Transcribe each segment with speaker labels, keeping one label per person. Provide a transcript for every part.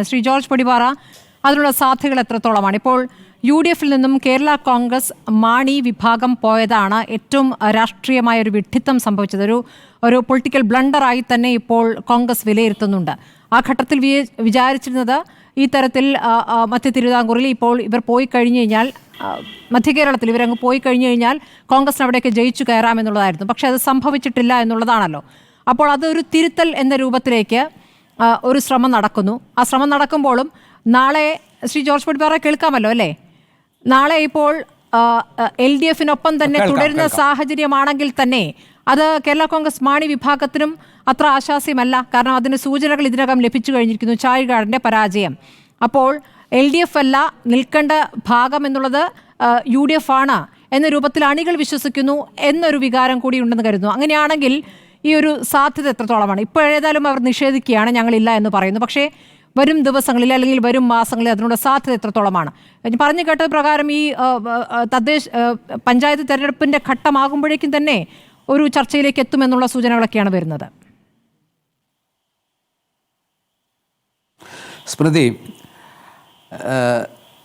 Speaker 1: Shri George Podippara, അതിനുള്ള സാധ്യതകൾ എത്രത്തോളമാണ്? ഇപ്പോൾ UDF-ൽ നിന്നും കേരള കോൺഗ്രസ് മാണി വിഭാഗം പോയതാണ് ഏറ്റവും രാഷ്ട്രീയമായ ഒരു വിഡ്ഢിത്തം സംഭവിച്ചത്. ഒരു പൊളിറ്റിക്കൽ ബ്ലണ്ടറായി തന്നെ ഇപ്പോൾ കോൺഗ്രസ് വിലയിരുത്തുന്നുണ്ട്. ആ ഘട്ടത്തിൽ വിചാരിച്ചിരുന്നത് ഈ തരത്തിൽ മധ്യ തിരുവിതാംകൂറിൽ ഇപ്പോൾ ഇവർ പോയി കഴിഞ്ഞു കഴിഞ്ഞാൽ, മധ്യ കേരളത്തിൽ ഇവരങ്ങ് പോയി കഴിഞ്ഞു കഴിഞ്ഞാൽ കോൺഗ്രസിന് അവിടേക്ക് ജയിച്ചു കയറാമെന്നുള്ളതായിരുന്നു. പക്ഷേ അത് സംഭവിച്ചിട്ടില്ല എന്നുള്ളതാണല്ലോ. അപ്പോൾ അതൊരു തിരുത്തൽ എന്ന രൂപത്തിലേക്ക് ഒരു ശ്രമം നടക്കുന്നു. ആ ശ്രമം നടക്കുമ്പോഴും നാളെ ശ്രീ ജോർജ് പൊടിപാറ കേൾക്കാമല്ലോ അല്ലേ? നാളെ ഇപ്പോൾ LDF-നൊപ്പം തന്നെ തുടരുന്ന സാഹചര്യമാണെങ്കിൽ തന്നെ അത് കേരള കോൺഗ്രസ് മാണി വിഭാഗത്തിനും അത്ര ആശാസ്യമല്ല. കാരണം അതിന് സൂചനകൾ ഇതിനകം ലഭിച്ചു കഴിഞ്ഞിരിക്കുന്നു. ചാഴികാടൻ്റെ പരാജയം. അപ്പോൾ LDF അല്ല നിൽക്കേണ്ട ഭാഗം എന്നുള്ളത് UDF ആണ് എന്ന രൂപത്തിൽ അണികൾ വിശ്വസിക്കുന്നു എന്നൊരു വികാരം കൂടി ഉണ്ടെന്ന് കരുതുന്നു. അങ്ങനെയാണെങ്കിൽ ഈ ഒരു സാധ്യത എത്രത്തോളമാണ്? ഇപ്പോൾ ഏതായാലും അവർ നിഷേധിക്കുകയാണ്, ഞങ്ങളില്ല എന്ന് പറയുന്നു. പക്ഷേ വരും ദിവസങ്ങളിൽ അല്ലെങ്കിൽ വരും മാസങ്ങളിൽ അതിനുള്ള സാധ്യത എത്രത്തോളമാണ്? പറഞ്ഞു കേട്ടത് പ്രകാരം ഈ പഞ്ചായത്ത് തെരഞ്ഞെടുപ്പിൻ്റെ ഘട്ടമാകുമ്പോഴേക്കും തന്നെ ഒരു ചർച്ചയിലേക്ക് എത്തുമെന്നുള്ള സൂചനകളൊക്കെയാണ് വരുന്നത്.
Speaker 2: Smriti,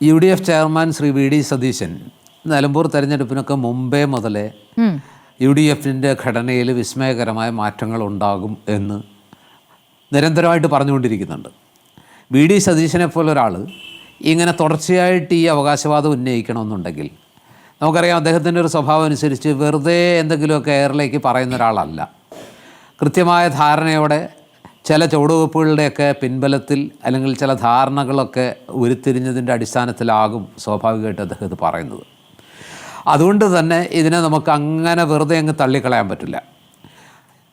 Speaker 2: UDF chairman Shri VD Satheesan Nilambur തെരഞ്ഞെടുപ്പിനൊക്കെ മുമ്പേ മുതലേ UDF-ൻ്റെ ഘടനയിൽ വിസ്മയകരമായ മാറ്റങ്ങൾ ഉണ്ടാകും എന്ന് നിരന്തരമായിട്ട് പറഞ്ഞുകൊണ്ടിരിക്കുന്നുണ്ട്. VD സതീശനെ പോലെ ഒരാൾ ഇങ്ങനെ തുടർച്ചയായിട്ട് ഈ അവകാശവാദം ഉന്നയിക്കണമെന്നുണ്ടെങ്കിൽ നമുക്കറിയാം, അദ്ദേഹത്തിൻ്റെ ഒരു സ്വഭാവം അനുസരിച്ച് വെറുതെ എന്തെങ്കിലുമൊക്കെ എയറിലേക്ക് പറയുന്ന ഒരാളല്ല. കൃത്യമായ ധാരണയോടെ ചില ചുവടുവെപ്പുകളുടെയൊക്കെ പിൻബലത്തിൽ അല്ലെങ്കിൽ ചില ധാരണകളൊക്കെ ഉരുത്തിരിഞ്ഞതിൻ്റെ അടിസ്ഥാനത്തിലാകും സ്വാഭാവികമായിട്ട് അദ്ദേഹം ഇത് പറയുന്നത്. അതുകൊണ്ട് തന്നെ ഇതിനെ നമുക്ക് അങ്ങനെ വെറുതെ അങ്ങ് തള്ളിക്കളയാൻ പറ്റില്ല.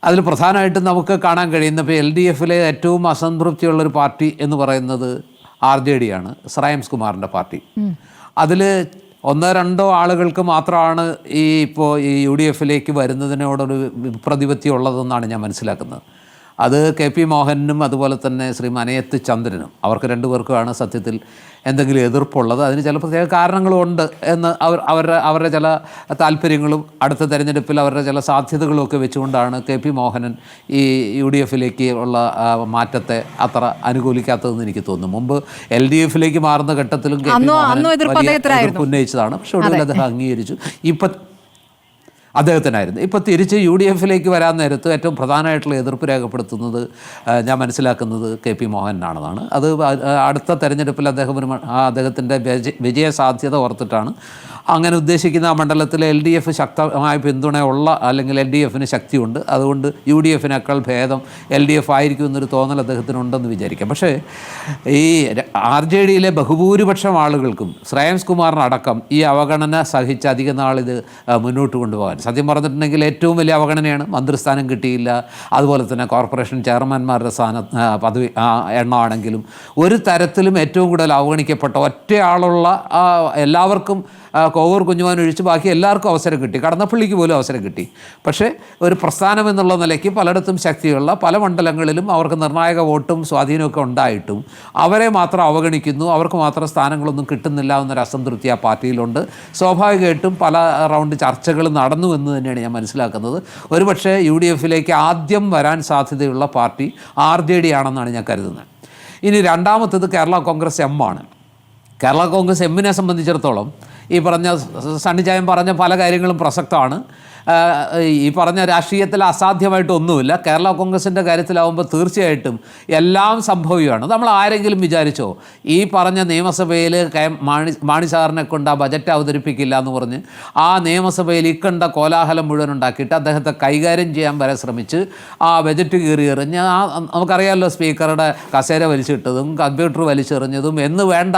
Speaker 2: അതിൽ പ്രധാനമായിട്ടും നമുക്ക് കാണാൻ കഴിയുന്ന ഇപ്പോൾ LDF-ലെ ഏറ്റവും അസംതൃപ്തിയുള്ളൊരു പാർട്ടി എന്ന് പറയുന്നത് RJD ആണ്, ശ്രേയംസ് കുമാറിൻ്റെ പാർട്ടി. അതിൽ 1-2 ആളുകൾക്ക് മാത്രമാണ് ഇപ്പോൾ ഈ UDF-ലേക്ക് വരുന്നതിനോടൊരു പ്രതിപത്തി ഉള്ളതെന്നാണ് ഞാൻ മനസ്സിലാക്കുന്നത്. അത് KP മോഹനും അതുപോലെ തന്നെ ശ്രീ മനയത്ത് ചന്ദ്രനും, അവർക്ക് 2 പേർക്കുമാണ് സത്യത്തിൽ എന്തെങ്കിലും എതിർപ്പുള്ളത്. അതിന് ചില പ്രത്യേക കാരണങ്ങളുമുണ്ട് എന്ന് അവരുടെ ചില താല്പര്യങ്ങളും അടുത്ത തെരഞ്ഞെടുപ്പിൽ അവരുടെ ചില സാധ്യതകളും ഒക്കെ വെച്ചുകൊണ്ടാണ് KP മോഹനൻ ഈ UDF-ലേക്ക് ഉള്ള മാറ്റത്തെ അത്ര അനുകൂലിക്കാത്തതെന്ന് എനിക്ക് തോന്നുന്നു. മുമ്പ് LDF-ലേക്ക് മാറുന്ന ഘട്ടത്തിലും KP മോഹനൻ എതിർപ്പ് ഉന്നയിച്ചതാണ്. പക്ഷെ ഒടുവിൽ അദ്ദേഹം അംഗീകരിച്ചു. അദ്ദേഹത്തിനായിരുന്നു. ഇപ്പോൾ തിരിച്ച് UDF-ലേക്ക് വരാൻ നേരത്ത് ഏറ്റവും പ്രധാനമായിട്ടുള്ള എതിർപ്പ് രേഖപ്പെടുത്തുന്നത് ഞാൻ മനസ്സിലാക്കുന്നത് KP മോഹനാണെന്നാണ്. അത് അടുത്ത തെരഞ്ഞെടുപ്പിൽ അദ്ദേഹത്തിൻ്റെ വിജയ സാധ്യത ഓർത്തിട്ടാണ് അങ്ങനെ ഉദ്ദേശിക്കുന്ന ആ മണ്ഡലത്തിൽ LDF ശക്തമായ പിന്തുണയുള്ള അല്ലെങ്കിൽ LDF-ന് ശക്തിയുണ്ട്. അതുകൊണ്ട് UDF-നേക്കാൾ ഭേദം LDF ആയിരിക്കും എന്നൊരു തോന്നൽ അദ്ദേഹത്തിനുണ്ടെന്ന് വിചാരിക്കാം. പക്ഷേ ഈ RJD-യിലെ ബഹുഭൂരിപക്ഷം ആളുകൾക്കും ശ്രേയംസ് കുമാറിനടക്കം ഈ അവഗണന സഹിച്ച് അധിക നാളിത് മുന്നോട്ട് കൊണ്ടുപോകാൻ, സത്യം പറഞ്ഞിട്ടുണ്ടെങ്കിൽ ഏറ്റവും വലിയ അവഗണനയാണ്. മന്ത്രിസ്ഥാനം കിട്ടിയില്ല, അതുപോലെ തന്നെ കോർപ്പറേഷൻ ചെയർമാൻമാരുടെ പദവി എണ്ണമാണെങ്കിലും ഒരു തരത്തിലും ഏറ്റവും കൂടുതൽ അവഗണിക്കപ്പെട്ട ഒറ്റയാളുള്ള എല്ലാവർക്കും കോവൂർ കുഞ്ഞുമാൻ ഒഴിച്ച് ബാക്കി എല്ലാവർക്കും അവസരം കിട്ടി. കടന്നപ്പള്ളിക്ക് പോലും അവസരം കിട്ടി. പക്ഷേ ഒരു പ്രസ്ഥാനം എന്നുള്ള നിലയ്ക്ക് പലയിടത്തും ശക്തിയുള്ള പല മണ്ഡലങ്ങളിലും അവർക്ക് നിർണായക വോട്ടും സ്വാധീനമൊക്കെ ഉണ്ടായിട്ടും അവരെ മാത്രം അവഗണിക്കുന്നു, അവർക്ക് മാത്രം സ്ഥാനങ്ങളൊന്നും കിട്ടുന്നില്ല എന്നൊരു അസംതൃപ്തി ആ പാർട്ടിയിലുണ്ട്. സ്വാഭാവികമായിട്ടും പല റൗണ്ട് ചർച്ചകൾ നടന്നു എന്ന് തന്നെയാണ് ഞാൻ മനസ്സിലാക്കുന്നത്. ഒരുപക്ഷെ UDF-ലേക്ക് ആദ്യം വരാൻ സാധ്യതയുള്ള പാർട്ടി RJD ആണെന്നാണ് ഞാൻ കരുതുന്നത്. ഇനി രണ്ടാമത്തേത് കേരള കോൺഗ്രസ് M ആണ്. കേരള കോൺഗ്രസ് M-നെ സംബന്ധിച്ചിടത്തോളം ഈ പറഞ്ഞ സണ്ണിച്ചായം പറഞ്ഞ പല കാര്യങ്ങളും പ്രസക്തമാണ്. ഈ പറഞ്ഞ രാഷ്ട്രീയത്തിൽ അസാധ്യമായിട്ടൊന്നുമില്ല. കേരള കോൺഗ്രസിൻ്റെ കാര്യത്തിലാവുമ്പോൾ തീർച്ചയായിട്ടും എല്ലാം സംഭവ്യമാണ്. നമ്മൾ ആരെങ്കിലും വിചാരിച്ചോ ഈ പറഞ്ഞ നിയമസഭയിൽ മാണി സാറിനെ കൊണ്ട് ആ ബജറ്റ് അവതരിപ്പിക്കില്ല എന്ന് പറഞ്ഞ് ആ നിയമസഭയിൽ ഇക്കണ്ട കോലാഹലം മുഴുവൻ ഉണ്ടാക്കിയിട്ട് അദ്ദേഹത്തെ കൈകാര്യം ചെയ്യാൻ വരെ ശ്രമിച്ച് ആ ബജറ്റ് കീറിയെറിഞ്ഞ് നമുക്കറിയാമല്ലോ, സ്പീക്കറുടെ കസേര വലിച്ചിട്ടതും കമ്പ്യൂട്ടർ വലിച്ചെറിഞ്ഞതും എന്ന് വേണ്ട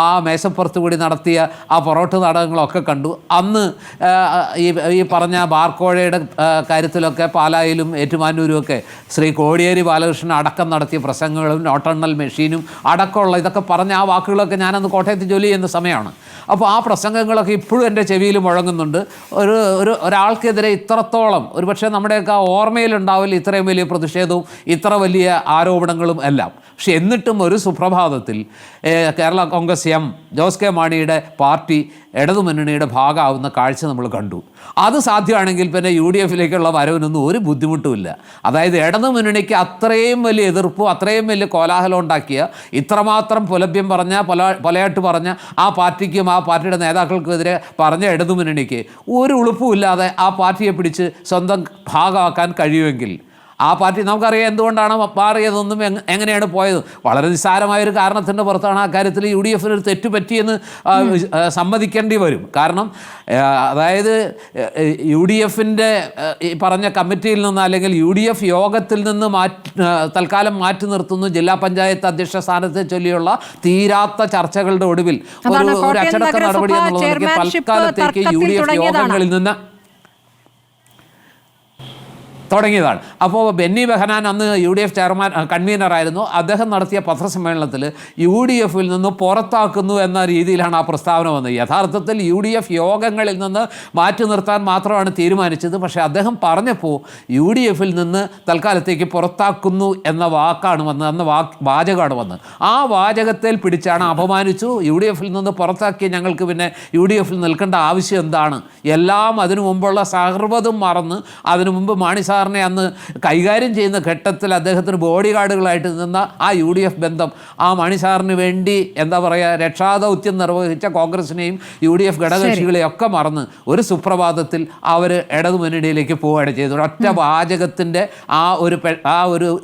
Speaker 2: ആ മേശപ്പുറത്ത് കൂടി നടത്തിയ ആ പൊറോട്ട നാടകങ്ങളൊക്കെ കണ്ടു. അന്ന് ഈ പറഞ്ഞ ബാർക്കോഴയുടെ കാര്യത്തിലൊക്കെ പാലായിലും ഏറ്റുമാനൂരും ഒക്കെ ശ്രീ കോടിയേരി ബാലകൃഷ്ണൻ അടക്കം നടത്തിയ പ്രസംഗങ്ങളും നോട്ടെണ്ണൽ മെഷീനും അടക്കമുള്ള ഇതൊക്കെ പറഞ്ഞ ആ വാക്കുകളൊക്കെ ഞാനന്ന് കോട്ടയത്ത് ജോലി ചെയ്യുന്ന സമയമാണ്. അപ്പോൾ ആ പ്രസംഗങ്ങളൊക്കെ ഇപ്പോഴും എൻ്റെ ചെവിയിൽ മുഴങ്ങുന്നുണ്ട്. ഒരാൾക്കെതിരെ ഇത്രത്തോളം ഒരുപക്ഷെ നമ്മുടെയൊക്കെ ഓർമ്മയിലുണ്ടാവില്ല ഇത്രയും വലിയ പ്രതിഷേധവും ഇത്ര വലിയ ആരോപണങ്ങളും എല്ലാം. പക്ഷെ എന്നിട്ടും ഒരു സുപ്രഭാതത്തിൽ കേരള കോൺഗ്രസ് M ജോസ് കെ മാണിയുടെ പാർട്ടി ഇടതുമുന്നണിയുടെ ഭാഗമാവുന്ന കാഴ്ച നമ്മൾ കണ്ടു. അത് സാധ്യമാണെങ്കിൽ പിന്നെ UDFിലേക്കുള്ള വരവിനൊന്നും ഒരു ബുദ്ധിമുട്ടുമില്ല. അതായത് ഇടതുമുന്നണിക്ക് അത്രയും വലിയ എതിർപ്പും അത്രയും വലിയ കോലാഹലം ഉണ്ടാക്കിയ, ഇത്രമാത്രം പുലഭ്യം പറഞ്ഞ പൊലയാട്ട് പറഞ്ഞ ആ പാർട്ടിക്കും ആ പാർട്ടിയുടെ നേതാക്കൾക്കെതിരെ പറഞ്ഞ ഇടതുമുന്നണിക്ക് ഒരു ഉളുപ്പുമില്ലാതെ ആ പാർട്ടിയെ പിടിച്ച് സ്വന്തം ഭാഗമാക്കാൻ കഴിയുമെങ്കിൽ ആ പാർട്ടി നമുക്കറിയാം എന്തുകൊണ്ടാണ് മാറിയതൊന്നും എങ്ങനെയാണ് പോയത്. വളരെ നിസ്സാരമായൊരു കാരണത്തിൻ്റെ പുറത്താണ് ആ കാര്യത്തിൽ UDFിന് ഒരു തെറ്റ് പറ്റിയെന്ന് സമ്മതിക്കേണ്ടി വരും. കാരണം അതായത് UDFിൻ്റെ ഈ പറഞ്ഞ കമ്മിറ്റിയിൽ നിന്ന് അല്ലെങ്കിൽ UDF യോഗത്തിൽ നിന്ന് തൽക്കാലം മാറ്റി നിർത്തുന്നു ജില്ലാ പഞ്ചായത്ത് അധ്യക്ഷ സ്ഥാനത്തെ ചൊല്ലിയുള്ള തീരാത്ത ചർച്ചകളുടെ ഒടുവിൽ ഒരു അച്ചടക്ക നടപടി എന്നുള്ളത് തൽക്കാലത്തേക്ക് UDF യോഗങ്ങളിൽ നിന്ന് തുടങ്ങിയതാണ്. അപ്പോൾ ബെന്നി ബെഹനാൻ അന്ന് UDF ചെയർമാൻ കൺവീനറായിരുന്നു. അദ്ദേഹം നടത്തിയ പത്രസമ്മേളനത്തിൽ UDFിൽ നിന്ന് പുറത്താക്കുന്നു എന്ന രീതിയിലാണ് ആ പ്രസ്താവന വന്നത്. യഥാർത്ഥത്തിൽ UDF യോഗങ്ങളിൽ നിന്ന് മാറ്റി നിർത്താൻ മാത്രമാണ് തീരുമാനിച്ചത്. പക്ഷേ അദ്ദേഹം പറഞ്ഞപ്പോൾ UDFിൽ നിന്ന് തൽക്കാലത്തേക്ക് പുറത്താക്കുന്നു എന്ന വാക്കാണ് വന്നത്, അന്ന് വാചകമാണ് വന്നത്. ആ വാചകത്തിൽ പിടിച്ചാണ് അപമാനിച്ചു. UDFിൽ നിന്ന് പുറത്താക്കി ഞങ്ങൾക്ക് പിന്നെ UDFിൽ നിൽക്കേണ്ട ആവശ്യം എന്താണ്, എല്ലാം അതിനു മുമ്പുള്ള സർവ്വതും മറന്ന് അതിനു മുമ്പ് മാണി സാറിനെ അന്ന് കൈകാര്യം ചെയ്യുന്ന ഘട്ടത്തിൽ അദ്ദേഹത്തിന് ബോഡി ഗാർഡുകളായിട്ട് നിന്ന ആ UDF ബന്ധം ആ മാണി സാറിന് വേണ്ടി എന്താ പറയുക രക്ഷാദൗത്യം നിർവഹിച്ച കോൺഗ്രസിനെയും UDF ഘടകകക്ഷികളെയും ഒക്കെ മറന്ന് ഒരു സുപ്രഭാതത്തിൽ അവർ ഇടതുമുന്നണിയിലേക്ക് പോവുകയാണ് ചെയ്തത്. ഒറ്റ വാചകത്തിൻ്റെ ആ ഒരു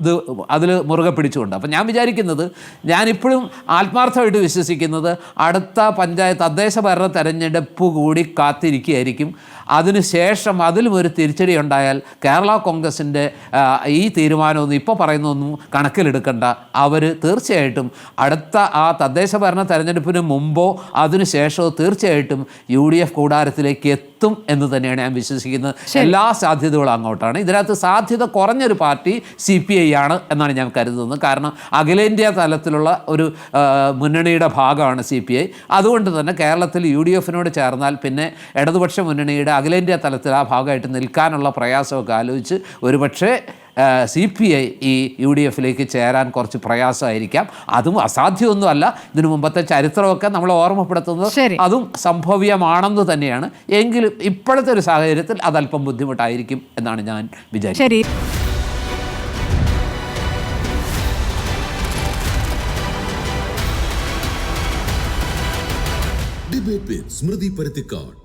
Speaker 2: ഇത് അതിൽ മുറുകെ പിടിച്ചുകൊണ്ട്. അപ്പം ഞാൻ വിചാരിക്കുന്നത്, ഞാനിപ്പോഴും ആത്മാർത്ഥമായിട്ട് വിശ്വസിക്കുന്നത് അടുത്ത പഞ്ചായത്ത് തദ്ദേശ ഭരണ തെരഞ്ഞെടുപ്പ് കൂടി കാത്തിരിക്കുകയായിരിക്കും. അതിനുശേഷം അതിലും ഒരു തിരിച്ചടി ഉണ്ടായാൽ കേരള കോൺഗ്രസിൻ്റെ ഈ തീരുമാനമൊന്നും ഇപ്പോൾ പറയുന്നതൊന്നും കണക്കിലെടുക്കണ്ട. അവർ തീർച്ചയായിട്ടും അടുത്ത ആ തദ്ദേശ ഭരണ തെരഞ്ഞെടുപ്പിന് മുമ്പോ അതിനുശേഷമോ തീർച്ചയായിട്ടും UDF കൂടാരത്തിലേക്ക് എത്തും എന്ന് തന്നെയാണ് ഞാൻ വിശ്വസിക്കുന്നത്. എല്ലാ സാധ്യതകളും അങ്ങോട്ടാണ്. ഇതിനകത്ത് സാധ്യത കുറഞ്ഞൊരു പാർട്ടി CPI ആണ് എന്നാണ് ഞാൻ കരുതുന്നത്. കാരണം അഖിലേന്ത്യാ തലത്തിലുള്ള ഒരു മുന്നണിയുടെ ഭാഗമാണ് CPI. അതുകൊണ്ട് തന്നെ കേരളത്തിൽ UDFിനോട് ചേർന്നാൽ പിന്നെ ഇടതുപക്ഷ മുന്നണിയുടെ അഖിലേന്ത്യാ തലത്തിൽ ആ ഭാഗമായിട്ട് നിൽക്കാനുള്ള പ്രയാസമൊക്കെ ആലോചിച്ച് ഒരുപക്ഷെ CPI ഈ UDFിലേക്ക് ചേരാൻ കുറച്ച് പ്രയാസമായിരിക്കാം. അതും അസാധ്യമൊന്നുമല്ല. ഇതിനു മുമ്പത്തെ ചരിത്രമൊക്കെ നമ്മൾ ഓർമ്മപ്പെടുത്തുന്നത് അതും സംഭവ്യമാണെന്ന് തന്നെയാണ്. എങ്കിലും ഇപ്പോഴത്തെ ഒരു സാഹചര്യത്തിൽ അതല്പം ബുദ്ധിമുട്ടായിരിക്കും എന്നാണ് ഞാൻ വിചാരിക്കുന്നത്.
Speaker 3: ഡിബേറ്റ് വിത്ത് സ്മൃതി പരുത്തിക്കാട്.